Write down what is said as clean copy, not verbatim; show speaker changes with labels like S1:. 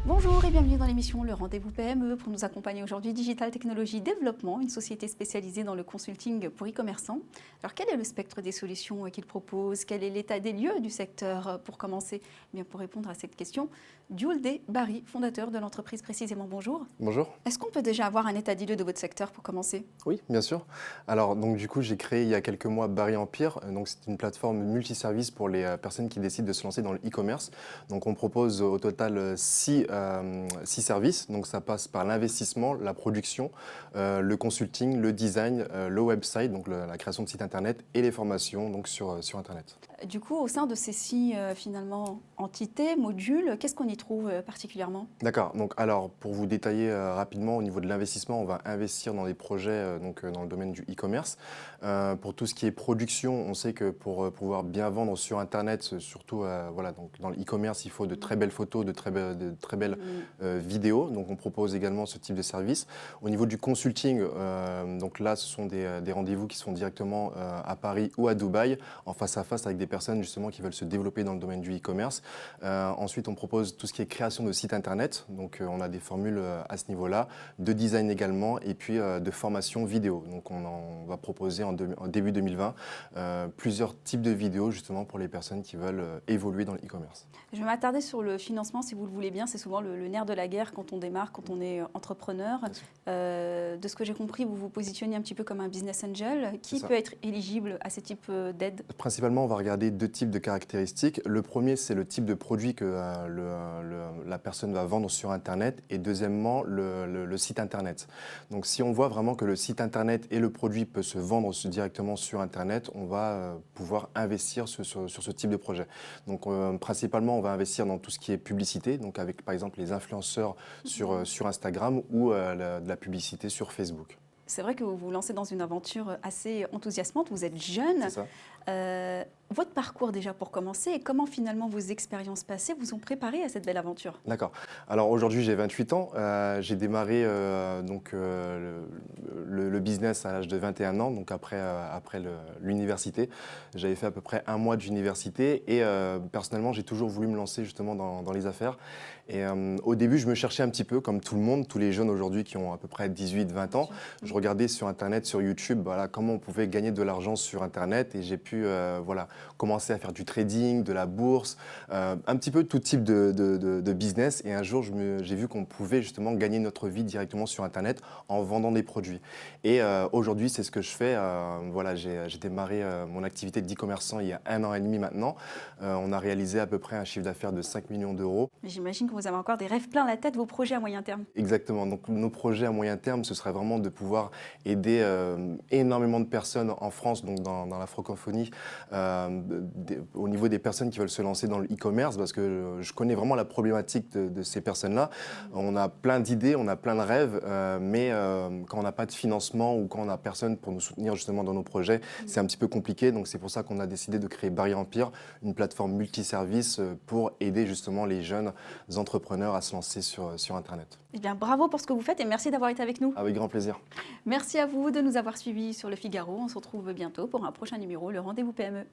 S1: Bonjour et bienvenue dans l'émission Le Rendez-vous PME. Pour nous accompagner aujourd'hui, Digital Technology Développement, une société spécialisée dans le consulting pour e-commerçants. Alors quel est le spectre des solutions qu'il propose? Quel est l'état des lieux du secteur? Pour commencer, eh bien, pour répondre à cette question, Diouldé Barry, fondateur de l'entreprise précisément, bonjour.
S2: Bonjour.
S1: Est-ce qu'on peut déjà avoir un état des lieux de votre secteur pour commencer?
S2: Oui, bien sûr. Alors, donc, du coup, j'ai créé il y a quelques mois Barry Empire. Donc, c'est une plateforme multiservice pour les personnes qui décident de se lancer dans le e-commerce. Donc, on propose au total 6 services. Donc, ça passe par l'investissement, la production, le consulting, le design, le website, donc la création de sites internet et les formations donc sur Internet.
S1: Du coup, au sein de ces 6 finalement entités, modules, qu'est-ce qu'on y trouve particulièrement?
S2: D'accord. Donc, alors, pour vous détailler rapidement, au niveau de l'investissement, on va investir dans des projets dans le domaine du e-commerce. Pour tout ce qui est production, on sait que pour pouvoir bien vendre sur Internet, surtout voilà, donc dans le e-commerce, il faut de très belles photos, de très belles vidéos. Donc, on propose également ce type de service. Au niveau du consulting, donc là, ce sont des rendez-vous qui sont directement à Paris ou à Dubaï, en face à face avec des personnes justement qui veulent se développer dans le domaine du e-commerce. Ensuite, on propose tout ce qui est création de sites internet. Donc, on a des formules à ce niveau-là, de design également, et puis de formation vidéo. Donc, on va proposer en début 2020 plusieurs types de vidéos justement pour les personnes qui veulent évoluer dans le e-commerce.
S1: Je vais m'attarder sur le financement, si vous le voulez bien. C'est souvent le nerf de la guerre quand on démarre, quand on est entrepreneur. De ce que j'ai compris, vous vous positionnez un petit peu comme un business angel. Qui peut être éligible à ce type d'aide?
S2: Principalement, on va regarder deux types de caractéristiques. Le premier, c'est le type de produit que la personne va vendre sur Internet, et deuxièmement, le site Internet. Donc, si on voit vraiment que le site Internet et le produit peut se vendre directement sur Internet, on va pouvoir investir sur ce type de projet. Donc, principalement, on va investir dans tout ce qui est publicité, donc avec par exemple les influenceurs sur Instagram ou de la publicité sur Facebook.
S1: C'est vrai que vous vous lancez dans une aventure assez enthousiasmante, vous êtes jeune.
S2: C'est ça.
S1: Votre parcours déjà pour commencer, et comment finalement vos expériences passées vous ont préparé à cette belle aventure?
S2: D'accord. Alors aujourd'hui j'ai 28 ans, j'ai démarré le business à l'âge de 21 ans, donc après l'université. J'avais fait à peu près 1 mois d'université et personnellement j'ai toujours voulu me lancer justement dans les affaires. Et au début je me cherchais un petit peu comme tout le monde, tous les jeunes aujourd'hui qui ont à peu près 18-20 ans. Je regardais sur Internet, sur YouTube, voilà, comment on pouvait gagner de l'argent sur Internet, et j'ai pu voilà, commencer à faire du trading, de la bourse, un petit peu tout type de business. Et un jour, j'ai vu qu'on pouvait justement gagner notre vie directement sur Internet en vendant des produits. Et aujourd'hui, c'est ce que je fais. Voilà, j'ai démarré mon activité d'e-commerçant il y a 1 an et demi maintenant. On a réalisé à peu près un chiffre d'affaires de 5 millions d'euros.
S1: J'imagine que vous avez encore des rêves plein la tête, vos projets à moyen terme.
S2: Exactement. Donc, nos projets à moyen terme, ce serait vraiment de pouvoir aider énormément de personnes en France, donc dans la francophonie, au niveau des personnes qui veulent se lancer dans le e-commerce, parce que je connais vraiment la problématique de ces personnes-là. On a plein d'idées, on a plein de rêves, mais quand on n'a pas de financement ou quand on n'a personne pour nous soutenir justement dans nos projets, c'est un petit peu compliqué. Donc c'est pour ça qu'on a décidé de créer Barry Empire, une plateforme multiservice pour aider justement les jeunes entrepreneurs à se lancer sur Internet.
S1: Eh bien, bravo pour ce que vous faites et merci d'avoir été avec nous.
S2: Avec grand plaisir.
S1: Merci à vous de nous avoir suivis sur Le Figaro. On se retrouve bientôt pour un prochain numéro, Le Rendez-vous PME.